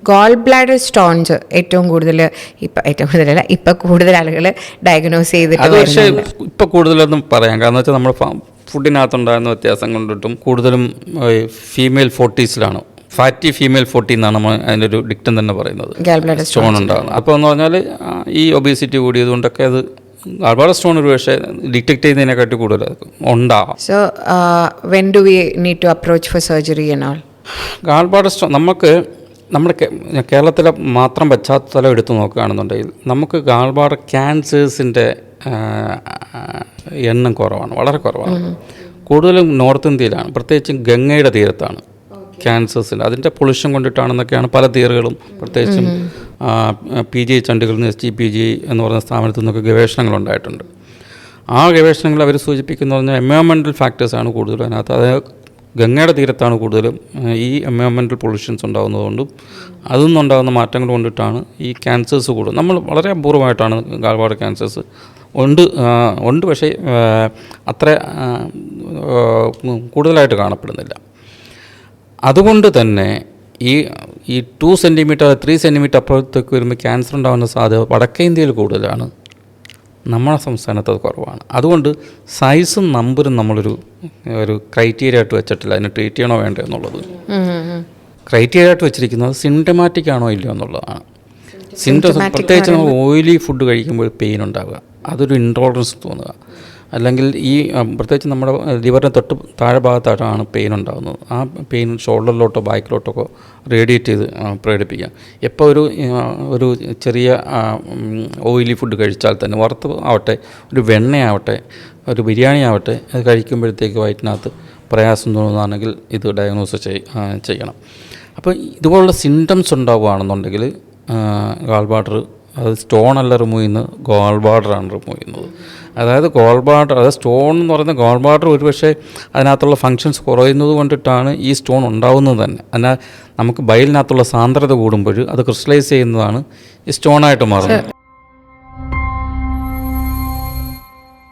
Goal bladder stones ഏറ്റവും കൂടുതൽ ഇപ്പം കൂടുതൽ ആളുകൾ ഡയഗ്നോസ് ചെയ്തിട്ട് അത് പക്ഷേ ഇപ്പം കൂടുതലൊന്നും പറയാം. കാരണം വെച്ചാൽ നമ്മൾ ഫുഡിനകത്തുണ്ടാകുന്ന വ്യത്യാസം കൊണ്ടിട്ടും കൂടുതലും ഫീമെയിൽ 40s ഫാറ്റി ഫീമെയിൽ 40 എന്നാണ് നമ്മൾ അതിൻ്റെ ഒരു ഡിക്റ്റം തന്നെ പറയുന്നത് സ്റ്റോൺ ഉണ്ടാകുന്നത്. അപ്പോൾ എന്ന് പറഞ്ഞാൽ ഈ ഒബീസിറ്റി കൂടിയതുകൊണ്ടൊക്കെ അത് ഗാൾബ്ലാഡർ സ്റ്റോൺ ഒരു പക്ഷേ ഡിറ്റക്ട് ചെയ്യുന്നതിനെക്കാട്ടി കൂടുതൽ ഉണ്ടാവാം. So when do we need to approach for surgery and all? Gallbladder stone നമ്മുടെ കേരളത്തിലെ മാത്രം പശ്ചാത്തലം എടുത്തു നോക്കുകയാണെന്നുണ്ടെങ്കിൽ നമുക്ക് ഗാൾബ്ലാഡർ ക്യാൻസേഴ്സിൻ്റെ എണ്ണം കുറവാണ്, വളരെ കുറവാണ്. കൂടുതലും നോർത്ത് ഇന്ത്യയിലാണ്, പ്രത്യേകിച്ചും ഗംഗയുടെ തീരത്താണ് ക്യാൻസേഴ്സിൻ്റെ. അതിൻ്റെ പൊല്യൂഷൻ കൊണ്ടിട്ടാണെന്നൊക്കെയാണ് പല തിയറികളും. പ്രത്യേകിച്ചും PGI ചണ്ഡീഗഡിൽ നിന്ന് SGPG എന്ന് പറയുന്ന സ്ഥാപനത്തിൽ നിന്നൊക്കെ ഗവേഷണങ്ങളുണ്ടായിട്ടുണ്ട്. ആ ഗവേഷണങ്ങൾ അവർ സൂചിപ്പിക്കുന്ന പറഞ്ഞാൽ എൻവയോൺമെൻറ്റൽ ഫാക്ടേഴ്സാണ് കൂടുതലും അതിനകത്ത്. അതായത് ഗംഗയുടെ തീരത്താണ് കൂടുതലും ഈ എൻവയോൺമെൻറ്റൽ പൊല്യൂഷൻസ് ഉണ്ടാകുന്നതുകൊണ്ടും അതിൽ നിന്നുണ്ടാകുന്ന മാറ്റങ്ങൾ കൊണ്ടിട്ടാണ് ഈ ക്യാൻസേഴ്സ് കൂടുതൽ. നമ്മൾ വളരെ അപൂർവമായിട്ടാണ് ഗാൾബ്ലാഡർ ക്യാൻസേഴ്സ് ഉണ്ട്, പക്ഷേ അത്ര കൂടുതലായിട്ട് കാണപ്പെടുന്നില്ല. അതുകൊണ്ട് തന്നെ ഈ 2 സെൻറ്റിമീറ്റർ 3 സെൻറ്റിമീറ്റർ അപ്പുറത്തേക്ക് വരുമ്പോൾ ക്യാൻസർ ഉണ്ടാകുന്ന സാധ്യത വടക്കേ ഇന്ത്യയിൽ കൂടുതലാണ്, നമ്മുടെ സംസ്ഥാനത്ത് അത് കുറവാണ്. അതുകൊണ്ട് സൈസും നമ്പറും നമ്മളൊരു ക്രൈറ്റീരിയ ആയിട്ട് വെച്ചിട്ടില്ല അതിനെ ട്രീറ്റ് ചെയ്യണോ വേണ്ടോ എന്നുള്ളത്. ക്രൈറ്റീരിയ ആയിട്ട് വെച്ചിരിക്കുന്നത് സിംറ്റമാറ്റിക് ആണോ ഇല്ലയോ എന്നുള്ളതാണ്. പ്രത്യേകിച്ച് നമ്മൾ ഓയിലി ഫുഡ് കഴിക്കുമ്പോൾ പെയിൻ ഉണ്ടാവുക, അതൊരു ഇൻടോളറൻസ് തോന്നുക, അല്ലെങ്കിൽ ഈ പ്രത്യേകിച്ച് നമ്മുടെ ലിവറിന് തൊട്ട് താഴെ ഭാഗത്തായിട്ടാണ് പെയിൻ ഉണ്ടാകുന്നത്. ആ പെയിൻ ഷോൾഡറിലോട്ടോ ബാക്കിലോട്ടോ റേഡിയേറ്റ് ചെയ്ത് പ്രകടിപ്പിക്കാം. എപ്പോൾ ഒരു ചെറിയ ഓയിലി ഫുഡ് കഴിച്ചാൽ തന്നെ, വറുത്ത് ആവട്ടെ, ഒരു വെണ്ണയാവട്ടെ, ഒരു ബിരിയാണി ആവട്ടെ, അത് കഴിക്കുമ്പോഴത്തേക്ക് വയറ്റിനകത്ത് പ്രയാസം തോന്നുകയാണെങ്കിൽ ഇത് ഡയഗ്നോസ് ചെയ്യണം. അപ്പോൾ ഇതുപോലുള്ള സിംറ്റംസ് ഉണ്ടാവുകയാണെന്നുണ്ടെങ്കിൽ ഗാൾബ്ലാഡർ, അത് സ്റ്റോൺ അല്ല റിമൂവ് ചെയ്യുന്നത്, ഗാൾബ്ലാഡറാണ് റിമൂവ് ചെയ്യുന്നത്. അതായത് സ്റ്റോൺ എന്ന് പറയുന്ന ഗാൾബ്ലാഡർ ഒരു പക്ഷേ അതിനകത്തുള്ള ഫങ്ഷൻസ് കുറയുന്നത് കൊണ്ടിട്ടാണ് ഈ സ്റ്റോൺ ഉണ്ടാവുന്നത് തന്നെ. എന്നാൽ നമുക്ക് ബയലിനകത്തുള്ള സാന്ദ്രത കൂടുമ്പോൾ അത് ക്രിസ്റ്റലൈസ് ചെയ്യുന്നതാണ് ഈ സ്റ്റോണായിട്ട് മാറുന്നത്.